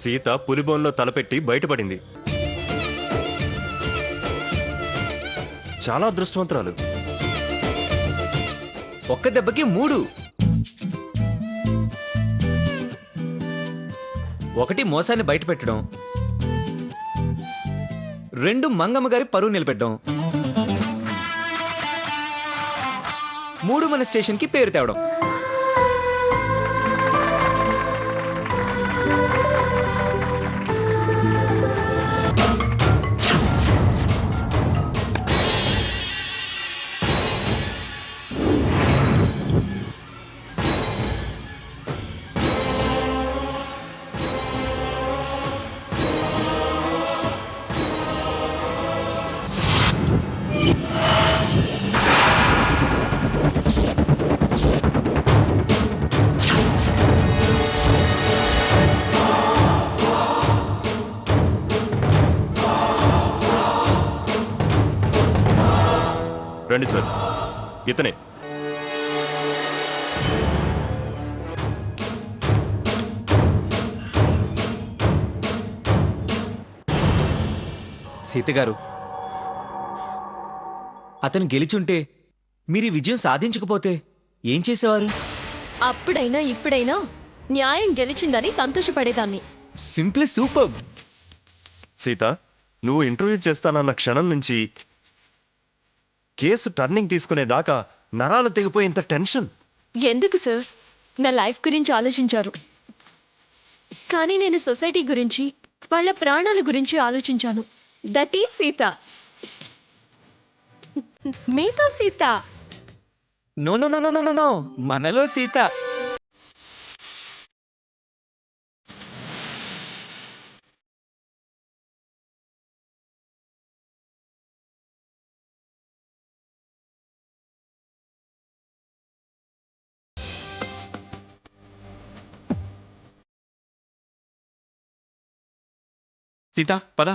సీత పులిబోన్లో తలపెట్టి బయటపడింది. చాలా అదృష్టవంతురాలు. ఒక్క దెబ్బకి 3. 1 మోసాన్ని బయట పెట్టడం, 2 మంగమ్మ గారి పరువు నిలబెట్టడం, 3 మన స్టేషన్కి పేరు తేవడం. రండి సార్, ఇతనే. సీత గారు, అతను గెలిచుంటే, మీరు ఈ విజయం సాధించకపోతే ఏం చేసేవారు? అప్పుడైనా ఇప్పుడైనా న్యాయం గెలిచిందని సంతోషపడేదాన్ని. Simply super. సీత, నువ్వు ఇంటర్వ్యూ చేస్తానన్న క్షణం నుంచి కేసు టర్నింగ్ తీసుకునేదాకా నరాలు తెగిపోయి ఇంత టెన్షన్. ఎందుకు సార్? నా లైఫ్ గురించి ఆలోచించారు, కానీ నేను సొసైటీ గురించి, వాళ్ళ ప్రాణాల గురించి ఆలోచించాను. That is Sita. మీతో Sita. No no no no no no, మనలో సీత. సీత పద.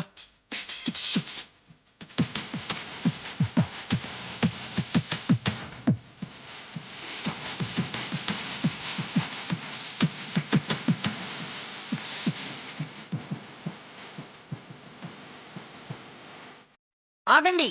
ఆగండి.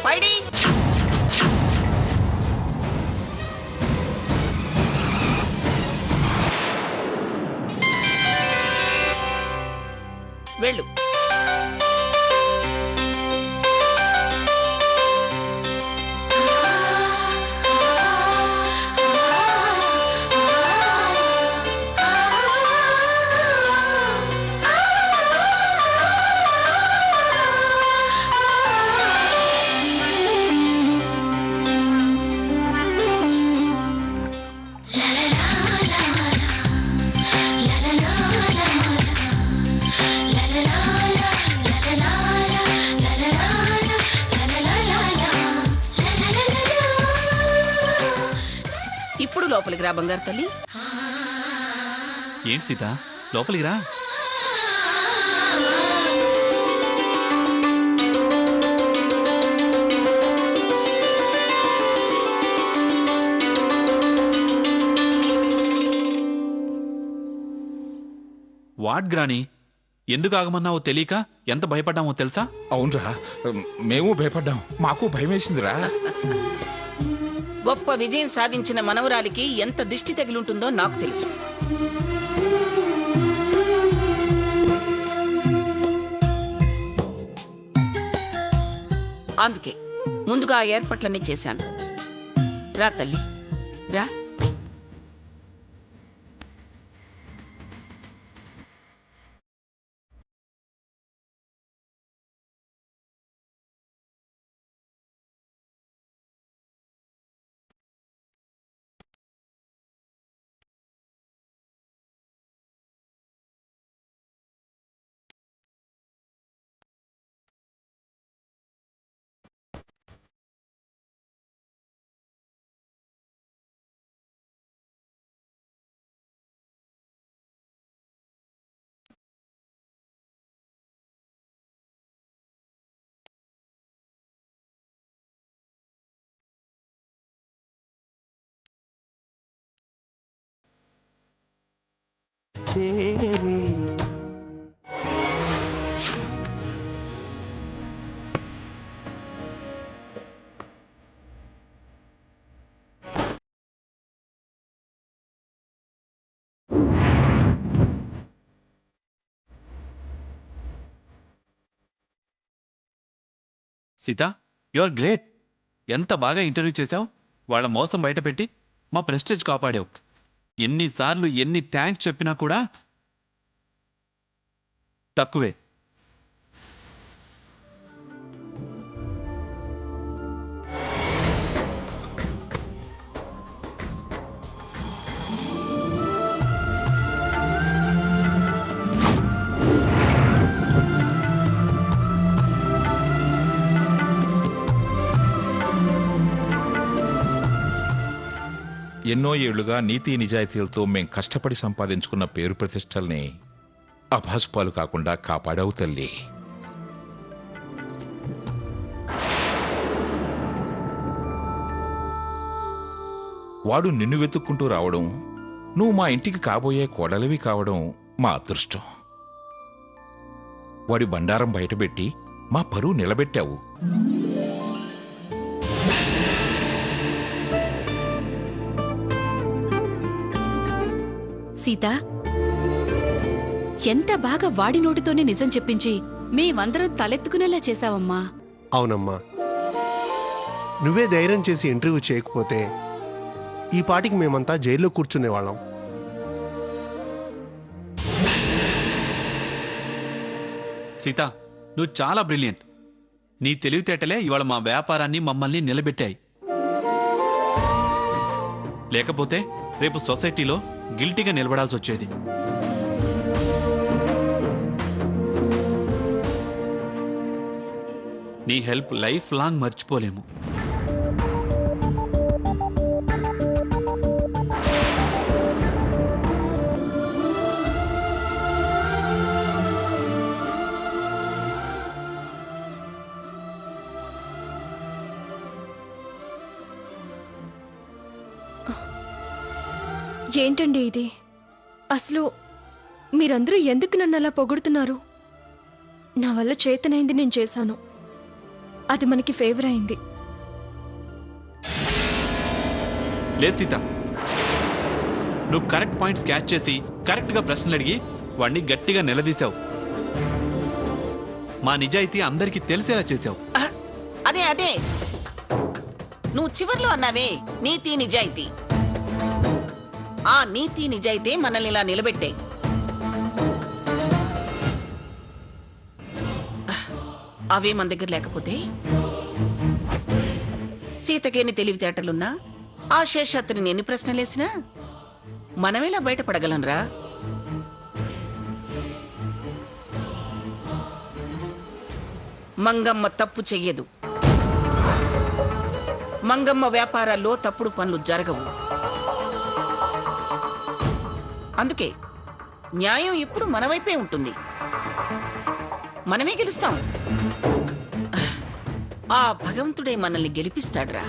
పైడి. వెళ్ళు. ఇప్పుడు లోపలికి రా బంగారు తల్లి. ఏంటి సీత, లోపలికి రా. వాట్ గ్రాని, ఎందుకు ఆగమన్నావో తెలియక ఎంత భయపడ్డామో తెలుసా? అవునరా, మేము భయపడ్డాం. మాకు భయం వేసిందిరా. గొప్ప విజయం సాధించిన మనవరాలికి ఎంత దిష్టి తగిలుంటుందో నాకు తెలుసు. అందుకే ముందుగా ఆ ఏర్పాట్లన్నీ చేశాను. రా తల్లి, రా. చేరి సీత యు ఆర్ గ్రేట్. ఎంత బాగా ఇంటర్వ్యూ చేశావు. వాళ్ళ మోసం బయటపెట్టి మా ప్రెస్టేజ్ కాపాడావు. ఎన్నిసార్లు ఎన్ని థ్యాంక్స్ చెప్పినా కూడా తక్కువే. ఎన్నో ఏళ్లుగా నీతి నిజాయితీలతో మేం కష్టపడి సంపాదించుకున్న పేరు ప్రతిష్టల్ని అభాసుపాలు కాకుండా కాపాడావు తల్లి. వాడు నిన్ను వెతుక్కుంటూ రావడం, నువ్వు మా ఇంటికి కాబోయే కోడలివి కావడం మా అదృష్టం. వాడి బండారం బయటపెట్టి మా పరువు నిలబెట్టావు. సీత, ఎంత బాగా వాడి నోటితోనే నిజం చెప్పించి మేమందరం తలెత్తుకునేలా చేశావమ్మా. అవునమ్మా, నువ్వే ధైర్యం చేసి ఇంటర్వ్యూ చేయకపోతే ఈ పాటికి మేమంతా జైల్లో కూర్చునేవాళ్ళం. సీత, నువ్వు చాలా బ్రిలియంట్. నీ తెలివితేటలే ఇవాళ మా వ్యాపారాన్ని మమ్మల్ని నిలబెట్టాయి. లేకపోతే రేపు సొసైటీలో గిల్టీగా నిలబడాల్సి వచ్చేది. నీ హెల్ప్ లైఫ్ లాంగ్ మర్చిపోలేము. ఏంటండి ఇది? అసలు మీరందరూ ఎందుకు నన్ను అలా పొగుడుతున్నారు? నా వల్ల చేతనైంది నేను చేశాను. అది మనకి ఫేవర్ అయింది. లేదు సీత, నువ్వు కరెక్ట్ పాయింట్స్ క్యాచ్ చేసి కరెక్ట్గా ప్రశ్నలు అడిగి వాడిని గట్టిగా నిలదీశావు. మా నిజాయితీ అందరికీ తెలిసేలా చేశావు. అదే అదే నువ్వు చివర్లో అన్నావే, నీతి నిజాయితీ. ఆ నీతి నిజాయితీ మనల్ని ఇలా నిలబెట్టే. అవే మన దగ్గర లేకపోతే సీతకేని తెలివితేటలున్నా ఆ శేషాత్రిని ఎన్ని ప్రశ్నలేసినా మనమేలా బయటపడగలనరా? మంగమ్మ తప్పు చెయ్యదు. మంగమ్మ వ్యాపారాల్లో తప్పుడు పనులు జరగవు. అందుకే న్యాయం ఎప్పుడు మన వైపే ఉంటుంది. మనమే గెలుస్తాం. ఆ భగవంతుడే మనల్ని గెలిపిస్తాడ్రా.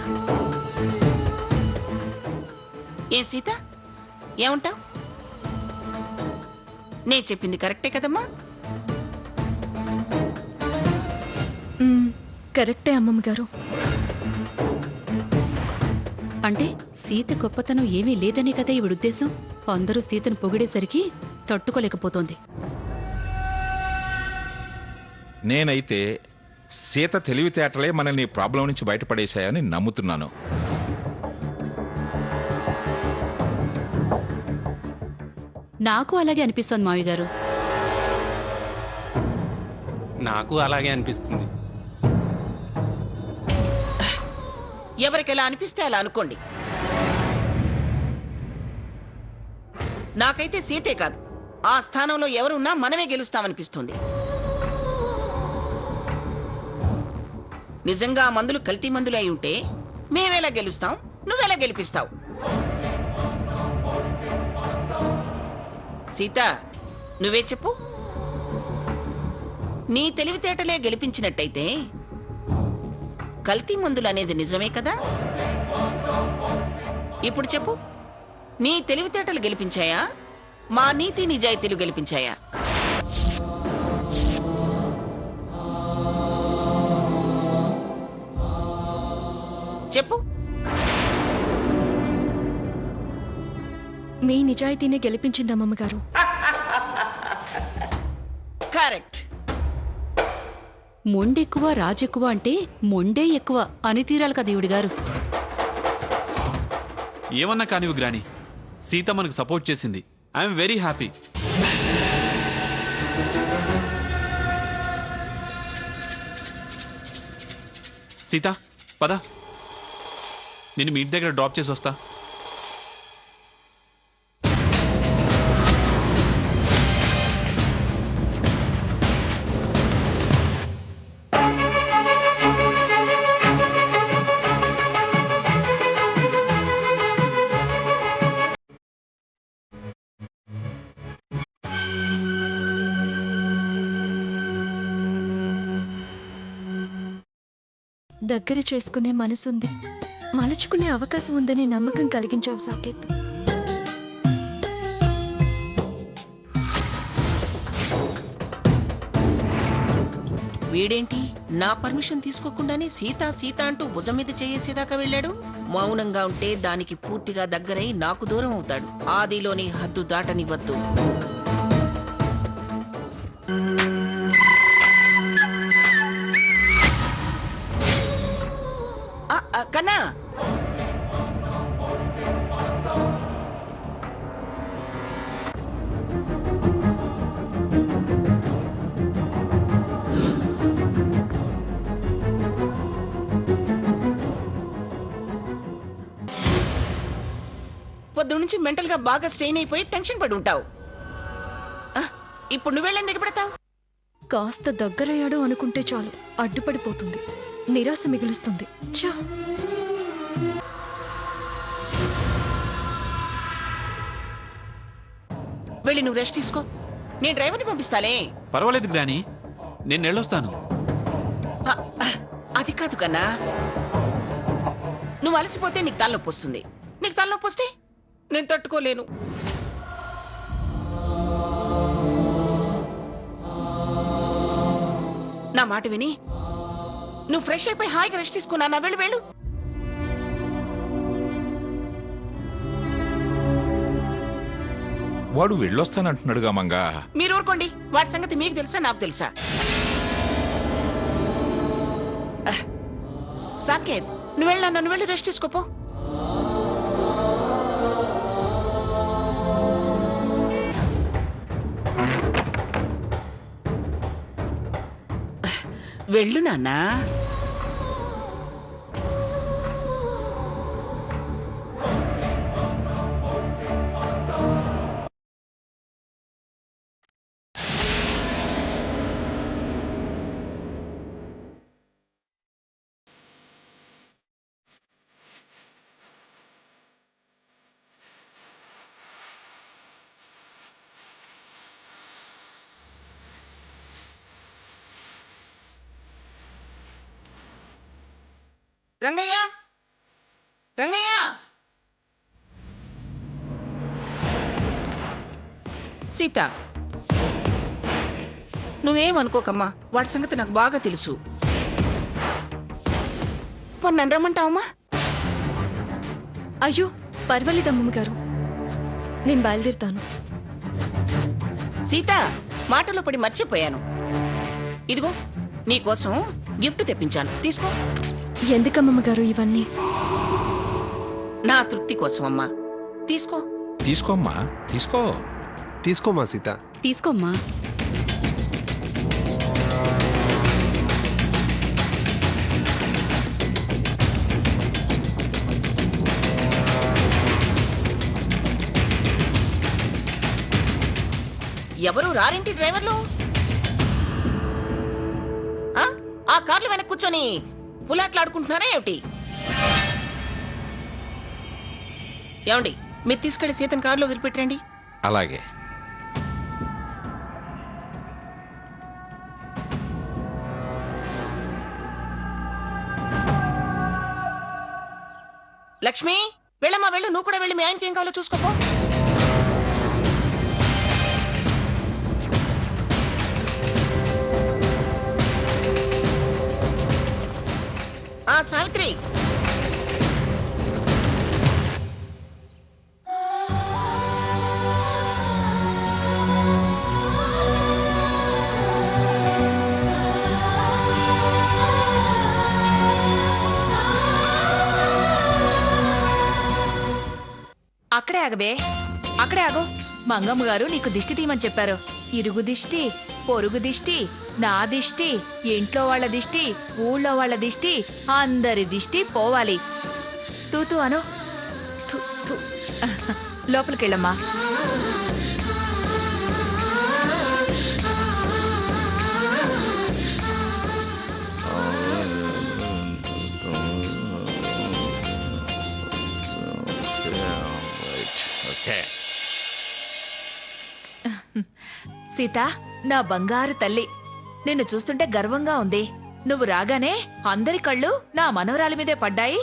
ఏం సీత, ఏమంటావ్? నే చెప్పింది కరెక్టే కదమ్మా? కరెక్టే అమ్మమ్మ గారు. అంటే సీత గొప్పతనం ఏమీ లేదనే కదా ఈవిడ ఉద్దేశం. అందరూ సీతను పొగిడేసరికి తట్టుకోలేకపోతోంది. నేనైతే సీత తెలివితేటలే మనల్ని ప్రాబ్లం నుంచి బయటపడేశాయని నమ్ముతున్నాను. నాకు అలాగే అనిపిస్తోంది మావి గారు. నాకు అలాగే అనిపిస్తుంది. ఎవరికి ఎలా అనిపిస్తే అలా అనుకోండి. నాకైతే సీతే కాదు, ఆ స్థానంలో ఎవరున్నా మనమే గెలుస్తామనిపిస్తుంది. నిజంగా ఆ మందులు కల్తీ మందులు అయి ఉంటే మేమెలా గెలుస్తాం, నువ్వెలా గెలిపిస్తావు? సీత, నువ్వే చెప్పు. నీ తెలివితేటలే గెలిపించినట్టయితే కల్తీ మందులు అనేది నిజమే కదా? ఇప్పుడు చెప్పు, నీ తెలివితేటలు గెలిపించాయా మా నీతి నిజాయితీలు గెలిపించాయా? చెప్పు. మీ నిజాయితీనే గెలిపించింది అమ్మగారు. కరెక్ట్. మొండెక్కువ రాజెక్కువ అంటే మొండే ఎక్కువ అని తీరాలి కదా ఈవిడి గారు. ఏమన్నా కానివి గ్రాని, సీత మనకు సపోర్ట్ చేసింది. I'm very happy. సీత పద, నేను మీ ఇంటి దగ్గర డ్రాప్ చేసి వస్తా. దగ్గర చేసుకునే మనసుంది, మలుచుకునే అవకాశం ఉందని నమ్మకం కలిగించావు సాకేత్. వీడేంటి నా పర్మిషన్ తీసుకోకుండానే సీత సీత అంటూ భుజం మీద చేసేదాకా వెళ్ళాడు? మౌనంగా ఉంటే దానికి పూర్తిగా దగ్గరై నాకు దూరం అవుతాడు. ఆదిలోని హద్దు దాటనివ్వద్దు. కన్నా, పొద్దు నుంచి మెంటల్ గా బాగా స్ట్రెయిన్ అయిపోయి టెన్షన్ పడి ఉంటావు. ఇప్పుడు నువ్వెళ్ళేందుకు దిగబడతావు? కాస్త దగ్గరయ్యాడు అనుకుంటే చాలు, అడ్డుపడిపోతుంది, నిరాశ మిగులుస్తుంది. చా, వెళ్ళి నువ్వు రెస్ట్ తీసుకో. నేను డ్రైవర్ని పంపిస్తాలే. పర్వాలేదు గ్రాని, నేను వెళ్ళొస్తాను. అది కాదు కన్నా, నువ్వు అలసిపోతే నీకు తలనొప్పి వస్తుంది. నీకు తలనొప్పి వస్తే నేను తట్టుకోలేను. నా మాట విని నువ్వు ఫ్రెష్ అయిపోయి హాయిగా రెస్ట్ తీసుకున్నా. నా వెళ్ళు వెళ్ళు. వాడు వెళ్ళొస్తానంటున్నాడుగా మంగా. మీరు ఊరుకోండి. వాడి సంగతి మీకు తెలుసా నాకు తెలుసా? సాకేత్, నువ్వు వెళ్ళా, నన్ను వెళ్ళి రెస్ట్ తీసుకోపో. వెళ్ళు నాన్నా. రంగయ్య, రంగయ్య. సీత, నువ్వేమనుకోకమ్మా, వాడి సంగతి నాకు బాగా తెలుసు. నన్ను రమ్మంటావమ్మా? అయ్యో పర్వాలేదు అమ్మగారు, నేను బయలుదేరుతాను. సీత, మాటలో పడి మర్చిపోయాను. ఇదిగో నీకోసం గిఫ్ట్ తెప్పించాను, తీసుకో. ఎందుకమ్మగారు ఇవన్నీ? నా తృప్తి కోసం అమ్మా, తీసుకో. తీసుకోమ్మా, తీసుకో. తీసుకోమా సీత. తీసుకోమ్మా. ఎవరు రారేంటి డ్రైవర్లు? ఆ కార్లు వెనక్కి కూర్చొని పులాట్లాడుకుంటున్నారా ఏమిటి? ఏమండి, మీరు తీసుకెళ్లి సీతను కారులో వదిలిపెట్టండి. అలాగే. లక్ష్మి, వెళ్ళమ్మా వెళ్ళు. నువ్వు కూడా వెళ్ళి మీ ఆయనకి ఏం కావాలో చూసుకోపో. సావిత్రి. అక్కడే ఆగబే, అక్కడే ఆగు. మంగమ్మ గారు నీకు దిష్టి తీయమని చెప్పారు. ఇరుగు దిష్టి, పొరుగు దిష్టి, నా దిష్టి, ఇంట్లో వాళ్ళ దిష్టి, ఊళ్ళో వాళ్ళ దిష్టి, అందరి దిష్టి పోవాలి. తూతూ అను. థు, థు. లోపలికెళ్ళమ్మా. సీత, నా బంగారు తల్లి, నిన్ను చూస్తుంటే గర్వంగా ఉంది. నువ్వు రాగానే అందరి కళ్ళు నా మనవరాలి మీదే పడ్డాయి.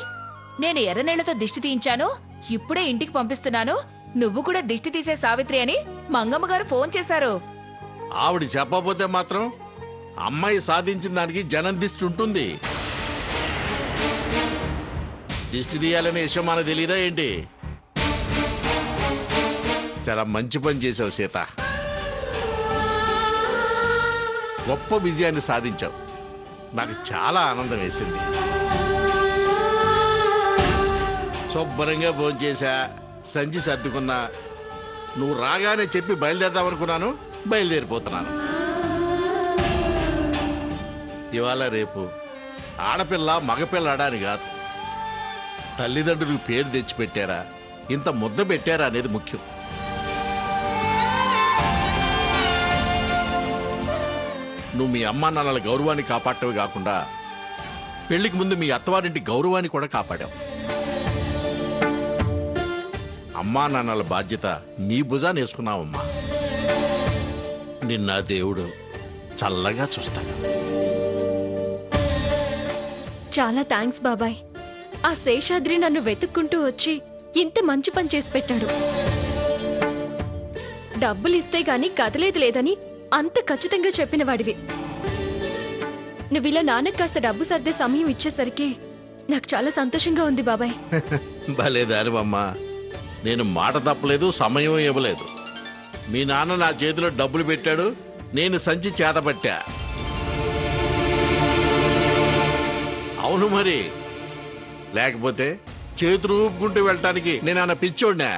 నేను ఎర్రనీళ్లతో దిష్టి తీయించాను, ఇప్పుడే ఇంటికి పంపిస్తున్నాను. నువ్వు కూడా దిష్టి తీసే సావిత్రి అని మంగమ్మ గారు ఫోన్ చేశారు. ఆవిడ చెప్పకపోతే మాత్రం అమ్మాయి సాధించిన దానికి జనం దిష్టి ఉంటుంది. దిష్టి తీయాలనే విషయం మనకు తెలీదా ఏంటి? చాలా మంచి పని చేసావు సీత. గొప్ప విజయాన్ని సాధించావు. నాకు చాలా ఆనందం వేసింది. శుభ్రంగా భోంచేసా, సంచి సర్దుకున్నా. నువ్వు రాగానే చెప్పి బయలుదేరదామనుకున్నాను, బయలుదేరిపోతున్నాను. ఇవాళ రేపు ఆడపిల్ల మగపిల్లడా అని కాదు, తల్లిదండ్రులకు పేరు తెచ్చిపెట్టారా, ఇంత ముద్ద పెట్టారా అనేది ముఖ్యం. నువ్వు మీ అమ్మా నాన్నల గౌరవాన్ని కాపాడటమే కాకుండా పెళ్లికి ముందు మీ అత్తవారింటి గౌరవాన్ని కూడా కాపాడావు. అమ్మా నాన్నల బాధ్యత నీ భుజాన్ని వేసుకున్నావమ్మా. నిన్న దేవుడు చల్లగా చూస్తాడు. చాలా థ్యాంక్స్ బాబాయ్. ఆ శేషాద్రి నన్ను వెతుక్కుంటూ వచ్చి ఇంత మంచి పని చేసి పెట్టాడు. డబ్బులిస్తే గాని కదలేదు లేదని అంత ఖచ్చితంగా చెప్పిన వాడివి. నువ్విలా నాన్నకు కాస్త డబ్బు సర్దే సమయం ఇచ్చేసరికి నాకు చాలా సంతోషంగా ఉంది బాబాయ్. భలే దానివమ్మా, నేను మాట తప్పలేదు, సమయం ఇవ్వలేదు. మీ నాన్న నా చేతిలో డబ్బులు పెట్టాడు, నేను సంచి చేతపట్టా. అవును మరి, లేకపోతే చేతులు ఊపుకుంటూ వెళ్ళటానికి నేను అన్న పిచ్చోడ్నా?